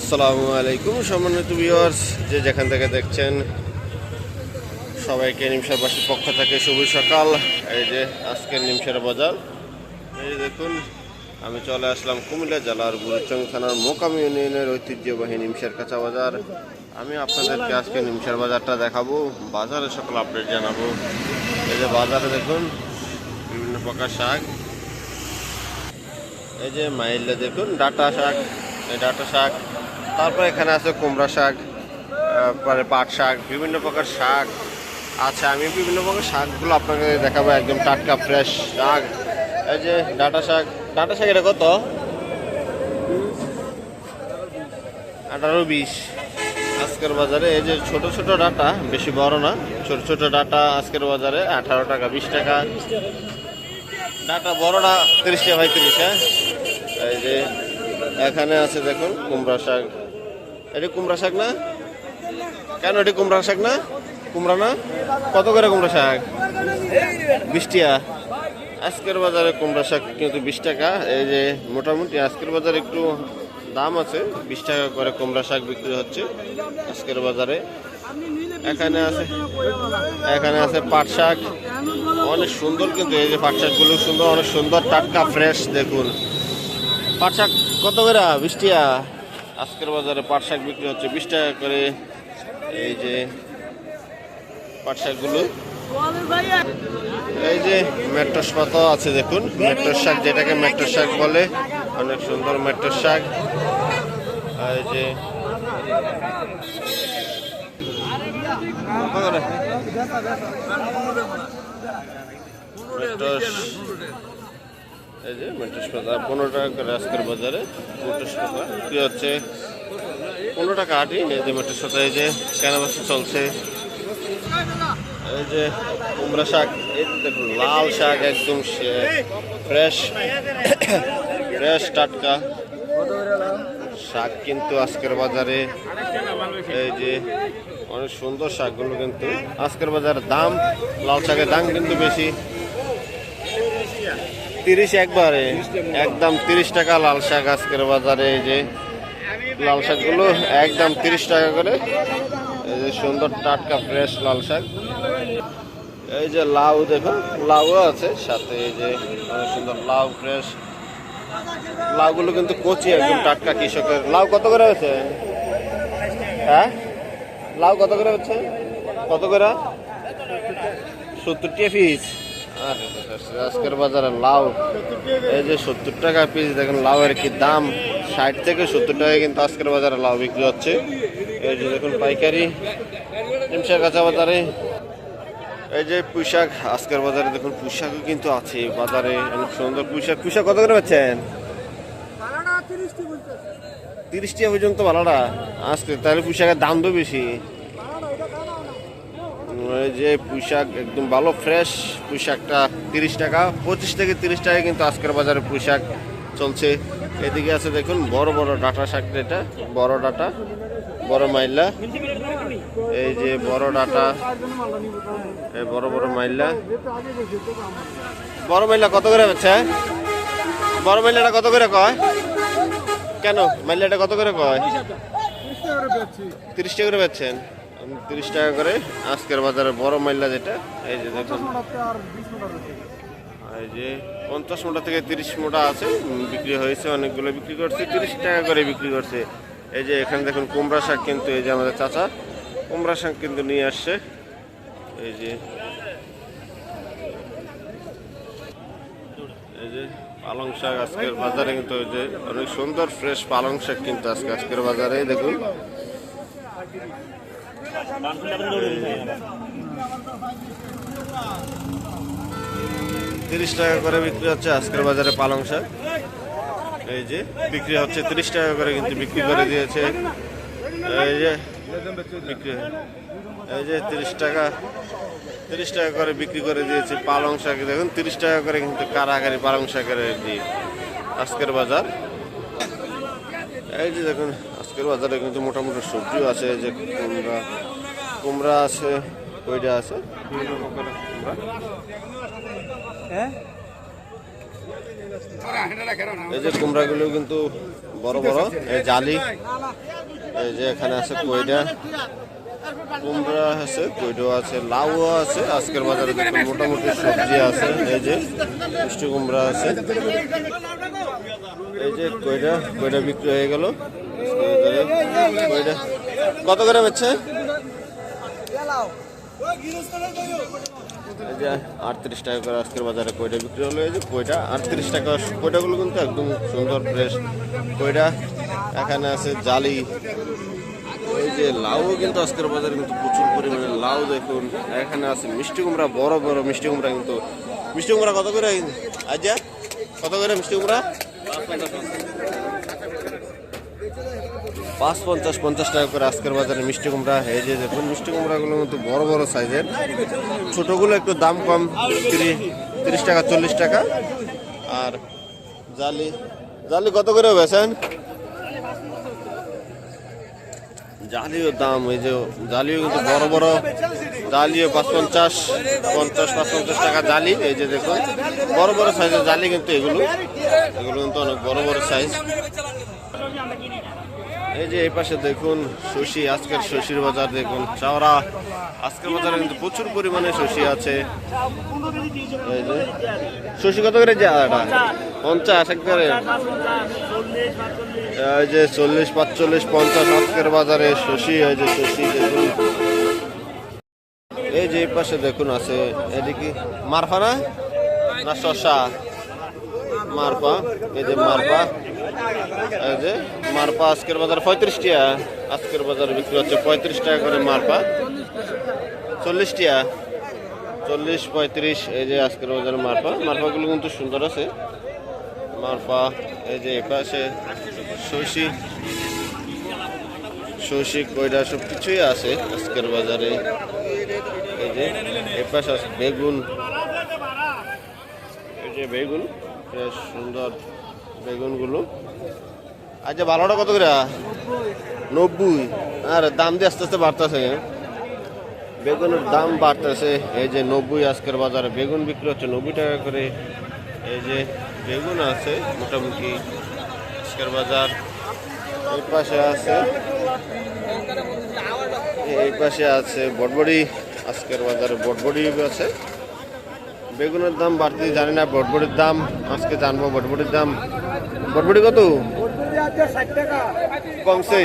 আসসালামু আলাইকুম সম্মানিত ভিউয়ার্স, যে যেখান থেকে দেখছেন সবাইকে নিমসারবাসীর পক্ষ থেকে শুভ সকাল। এই যে আজকের নিমসার বাজার, এই দেখুন আমি চলে আসলাম কুমিল্লা জেলার বুড়িচং থানার মোকাম ইউনিয়নের ঐতিহ্যবাহী নিমসার কাঁচা বাজার। আমি আপনাদেরকে আজকে নিমসার বাজারটা দেখাবো, বাজারে সকল আপডেট জানাবো। এই যে বাজারে দেখুন বিভিন্ন প্রকার শাক, এই যে মাইলে দেখুন ডাটা শাক, এই ডাটা শাক, তারপর এখানে আছে কুমড়া শাক, পরে পাট শাক, বিভিন্ন প্রকার শাক আছে। আমি বিভিন্ন প্রকার শাকগুলো আপনাকে দেখাবো, একদম টাটকা ফ্রেশ শাক। এই যে ডাটা শাক, ডাটা শাক এটা কত? 18-20 আজকের বাজারে। এই যে ছোট ছোট ডাটা, বেশি বড় না, ছোট ছোট ডাটা আজকের বাজারে 18 টাকা 20 টাকা। ডাটা বড়টা 30 টাকা 35। হ্যাঁ, এই যে এখানে আছে দেখুন কুমড়া শাক। এটি কুমড়া শাক না? কেন এটি কুমড়া শাক না? কুমড়া না? কত করে কুমড়া শাক? 20 টাকা আজকের বাজারে। কুমড়া শাক কিন্তু 20 টাকা। এই যে মোটামুটি আজকের বাজারে একটু দাম আছে, 20 টাকা করে কুমড়া শাক বিক্রি হচ্ছে আজকের বাজারে। এখানে আছে পাট শাক, অনেক সুন্দর কিন্তু এই যে পাট শাকগুলো সুন্দর, অনেক সুন্দর টাটকা ফ্রেশ। দেখুন পাট শাক কত করে? 20 টাকা আজকের বাজারে পাট শাক বিক্রি হচ্ছে 20 টাকা করে। এই যে পাট শাকগুলো, এই যে মেট্রোস পাতা আছে দেখুন, মেট্রোস শাক, যেটাকে মেট্রোস শাক বলে, অনেক সুন্দর মেট্রোস শাক। এই যে এই যে মেট্রোস পাতা 15 টাকা করে আজকের বাজারে। মেট্রোস পাতা কি হচ্ছে 15 টাকা আটি। এই যে মেট্রোস পাতা, এই যে কেনাবেচা চলছে। এই যে কুমড়া শাক, এই দেখুন লাল শাক, একদম ফ্রেশ ফ্রেশ টাটকা শাক কিন্তু আজকের বাজারে। এই যে অনেক সুন্দর শাকগুলো কিন্তু আজকের বাজারে দাম। লাল শাকের দাম কিন্তু বেশি, 30 একবারে একদম 30 টাকা লাল শাক আজকের বাজারে। এই যে লাল শাকগুলো একদম 30 টাকা করে। এই যে সুন্দর টাটকা ফ্রেশ লাল শাক। এই যে লাউ দেখুন, লাউ আছে সাথে। এই যে অনেক সুন্দর লাউ ফ্রেশ লাউগুলো কিন্তু কচি, একদম টাটকা কৃষকের। লাউ কত করে হচ্ছে? হ্যাঁ, লাউ কত করে হচ্ছে? কত করে? 70 টাকা পিস আজকের বাজারে লাউ। এই যে 70 টাকা পিস, দেখেন লাউয়ের কি দাম। 60 থেকে 70 টাকায় কিন্তু আজকের বাজারে লাউ বিক্রি হচ্ছে। এই যে দেখুন পাইকারি নিমসার কাঁচা বাজারে। এই যে পুঁইশাক আজকের বাজারে দেখুন, পুঁইশাকও কিন্তু আছে বাজারে, অনেক সুন্দর পুঁইশাক। পুঁইশাক কত করে পাচ্ছেন? 30 টাকা পর্যন্ত ভালোটা আজকে, তাহলে পুঁইশাকের দাম তো বেশি। এই যে পুঁইশাক একদম ভালো ফ্রেশ পুঁইশাকটা 30 টাকা, 25 থেকে 30 টাকা কিন্তু আজকের বাজারে পুঁইশাক চলছে। এদিকে আছে দেখুন বড় বড় ডাটা শাক, এটা বড় ডাটা, বড় মাইলা। এই যে বড় ডাটা, এই বড় বড় মাইলা। বড় মাইলা কত করে হচ্ছে? বড় মাইলাটা কত করে কয়? কেন মাইলাটা কত করে কয়? 30 টাকা করে বেচছেন? 30 টাকা করে আজকের বাজারে বড় মাইলা যেটা। এই যে দেখুন, এই যে 50 মোটা থেকে 30 মোটা আছে, বিক্রি হয়েছে, অনেকগুলো বিক্রি করছে, 30 টাকা করে বিক্রি করছে। এই যে এখানে দেখুন কুমড়া শাক, কিন্তু এই যে আমাদের চাচা কুমড়া শাক কিন্তু নিয়ে আসছে। এই যে এই যে পালং শাক আজকের বাজারে কিন্তু, এই যে অনেক সুন্দর ফ্রেশ পালং শাক কিন্তু আজকের বাজারে দেখুন। 30 টাকা করে বিক্রি হচ্ছে আজকের বাজারে পালং শাক। এই যে বিক্রি হচ্ছে 30 টাকা করে, কিন্তু বিক্রি করে দিয়েছে। এই যে বিক্রি, এই যে 30 টাকা করে বিক্রি করে দিয়েছে পালং শাক। দেখুন 30 টাকা করে কিন্তু কারাগারি পালং শাকের আজকের বাজার। এই যে দেখুন আজকের বাজারে কিন্তু মোটামুটি সবজিও আছে। এই যে কুমড়া আছে, ওইটা আছে, বিভিন্ন প্রকারের কুমড়া। এই যে কুমড়াগুলো কিন্তু বড় বড়, এই জালি, এই যে এখানে আছে কইডা, কুমড়া আছে, কইডাও আছে, লাউও আছে। আজকের বাজারে দেখুন মোটামুটি সবজি আছে। এই যে মিষ্টি কুমড়া আছে, এই যে কইডা, কইডা বিক্রি হয়ে গেল। কইডা কত করে বেচছে? এই যে 38 টাকা করে আজকের বাজারে কইডা বিক্রি হলো। এই যে কইডা 38 টাকা। কইডাগুলো কিন্তু একদম সুন্দর ফ্রেশ কইডা। এখানে আছে জালি। এই যে লাউ কিন্তু আজকের বাজারে কিন্তু প্রচুর পরিমাণে লাউ দেখুন। এখানে আছে মিষ্টি কুমড়া, বড় বড় মিষ্টি কুমড়া। কিন্তু মিষ্টি কুমড়া কত করে আজ্জা? কত করে মিষ্টি কুমড়া? 5.50 50 টাকা করে আজকের বাজারে মিষ্টি কুমড়া। এই যে দেখুন মিষ্টি কুমড়াগুলো কিন্তু বড় বড় সাইজের, ছোটগুলো একটু দাম কম, 30 টাকা 40 টাকা। আর জালি, জালি কত করে বেচেন? জালিও দাম, এই যে জালিও কিন্তু বড় বড় জালিও 5.50 50 টাকা জালি। এই যে দেখুন বড় বড় সাইজের জালি কিন্তু এগুলো কিন্তু অনেক বড় বড় সাইজ। এই যে এই পাশে দেখুন শশি, আজকের শশির বাজার দেখুন চাওড়া। আজকের বাজারে কিন্তু প্রচুর পরিমাণে শশি আছে। এই যে শশি কত করে যা? 50 একবারে। এই যে 40 45 50 আজকের বাজারে শশি। এই যে শশি দেখুন। এই যে এই পাশে দেখুন আছে, এদিকে মারফা না শশা? মারপা। এই যে মারপা, এই যে মারপা আজকের বাজার 35 টাকা। আজকের বাজারে বিক্রি হচ্ছে 35 টাকা করে মারপা। 40 টাকা, 40 35। এই যে আজকের বাজারে মারপা। মারপাগুলো কিন্তু সুন্দর আছে মারপা। এই যে এপাশে শশি, শশি কইডা সব কিছুই আছে আজকের বাজারে। এই যে এপাশে আছে বেগুন, এই যে বেগুন বেশ সুন্দর বেগুনগুলো। আচ্ছা ভালোটা কত করে? 90। আর দাম দিয়ে আস্তে আস্তে বাড়তেছে, বেগুনের দাম বাড়তেছে। এই যে 90 আজকের বাজারে বেগুন বিক্রি হচ্ছে 90 টাকা করে। এই যে বেগুন আছে মোটামুটি আজকের বাজার। এই পাশে আছে, এই পাশে আছে বটবড়ি। আজকের বাজারে বটবড়ি আছে। বেগুনের দাম বাড়তে জানি না, বটবড়ির দাম আজকে জানবো। বটবড়ির দাম, বটবড়ি কত কমছে?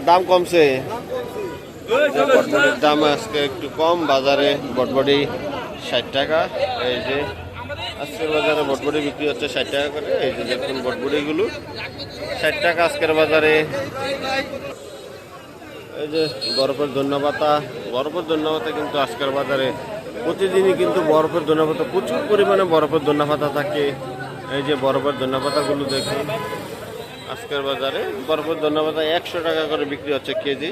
দাম কমছে, বটবড়ির দাম আজকে একটু কম বাজারে। বটবড়ি 60 টাকা। এই যে আজকের বাজারে বটবড়ি বিক্রি হচ্ছে 60 টাকা করে। এই যে দেখুন বটবড়িগুলো 60 টাকা আজকের বাজারে। এই যে বরফের ধন্যপাতা, বরফের ধন্যপাতা কিন্তু আজকের বাজারে প্রতিদিনই কিন্তু বরফের ধন্যপাতা, প্রচুর পরিমাণে বরফের ধন্যপাতা থাকে। এই যে বরফের ধন্যপাতাগুলো দেখুন আজকের বাজারে। বরফের ধন্যপাতা 100 টাকা করে বিক্রি হচ্ছে কেজি,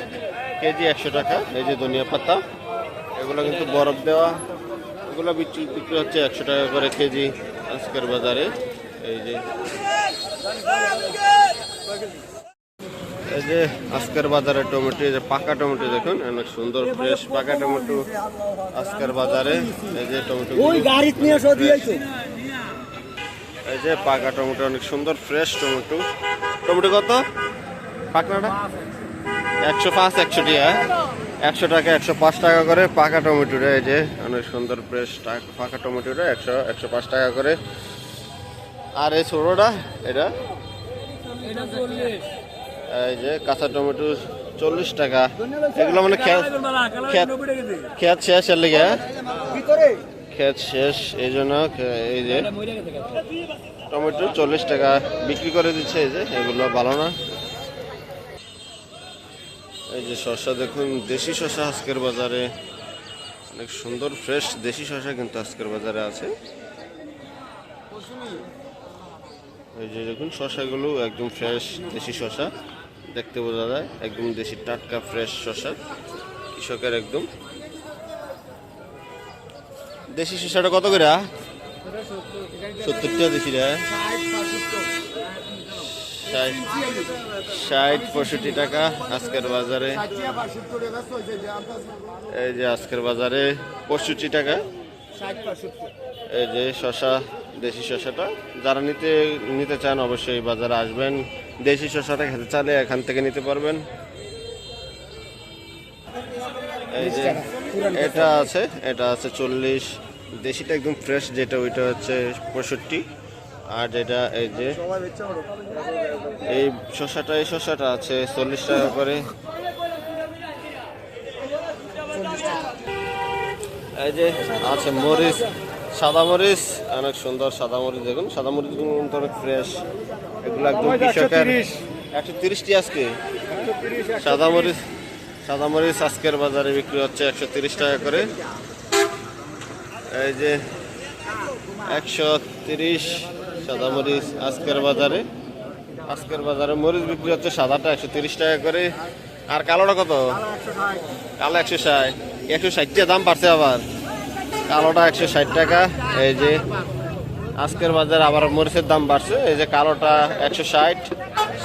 কেজি 100 টাকা। এই যে ধনিয়া পাতা, এগুলো কিন্তু বরফ দেওয়া, এগুলো বিক্রি হচ্ছে 100 টাকা করে কেজি আজকের বাজারে। এই যে এই যে আজকের বাজারে টমেটো, এই যে পাকা টমেটো দেখুন অনেক সুন্দর ফ্রেশ পাকা টমেটো আজকের বাজারে। এই যে টমেটো, এই যে পাকা টমেটো অনেক সুন্দর ফ্রেশ টমেটো। টমেটো কত পাকনাটা? 105 100 টাকা, 100 টাকা 105 টাকা করে পাকা টমেটোটা। এই যে অনেক সুন্দর ফ্রেশ পাকা টমেটোটা 105 টাকা করে। আর এই ছোটটা এটা, এই যে কাঁচা টমেটো 40 টাকা। এগুলো মানে খেত শেষ এর লেগে, খেত শেষ এই জন্য। এই যে টমেটো 40 টাকা বিক্রি করে দিচ্ছে। এই যে এগুলো ভালো না। এই যে শসা দেখুন, দেশি শসা আজকের বাজারে অনেক সুন্দর ফ্রেশ দেশি শসা কিন্তু আজকের বাজারে আছে। এই যে দেখুন শসাগুলো একদম ফ্রেশ দেশি শসা, দেখতে বোঝা যায় একদম দেশি টাটকা ফ্রেশ শসা, কৃষকের একদম। দেশি শসাটা কত করে? 70 টাকা দেশিটা। 60 65 টাকা আজকের বাজারে। এই যে আজকের বাজারে 65 টাকা। এই যে শসা দেশি শসাটা। যারা নিতে চান অবশ্যই বাজারে আসবেন, দেশি শসাটা খেতে চাইলে এখান থেকে নিতে পারবেন। এই যে এটা আছে 40, দেশিটা একদম ফ্রেশ যেটা ওইটা হচ্ছে 65, আর যেটা এই যে এই শসাটা আছে 40 টাকা করে। এই যে আছে মরিচ, সাদা মরিচ, অনেক সুন্দর সাদা মরিচ, দেখুন সাদা মরিচ কিন্তু অনেক ফ্রেশ, এগুলো একদম কৃষকের। 130টি আজকে সাদা মরিচ আজকের বাজারে বিক্রি হচ্ছে 130 টাকা করে। এই যে 130 সাদা মরিচ আজকের বাজারে মরিচ বিক্রি হচ্ছে সাদাটা 130 টাকা করে। আর কালোটা কত? কালো 160, 160 দাম বাড়ছে আবার, কালোটা 160 টাকা। এই যে আজকের বাজারে আবার মরিচের দাম বাড়ছে, এই যে কালোটা 160,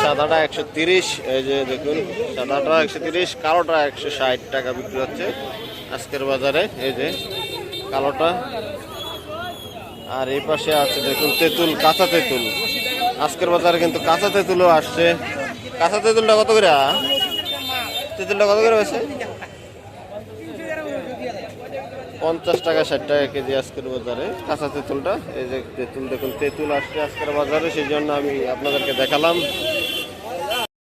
সাদাটা 130। এই যে দেখুন সাদাটা 130, কালোটা 160 টাকা বিক্রি হচ্ছে আজকের বাজারে। এই যে কালোটা। আর এই পাশে আছে দেখুন তেঁতুল, কাঁচা তেঁতুল, আজকের বাজারে কিন্তু কাঁচা তেঁতুলও আসছে। কাঁচা তেঁতুলটা কত করে? হয়েছে 50 টাকা 60 টাকা কেজি আজকের বাজারে কাঁচা তেঁতুলটা। এই যে তেঁতুল দেখুন, তেঁতুল আসছে আজকের বাজারে, সেই জন্য আমি আপনাদেরকে দেখালাম।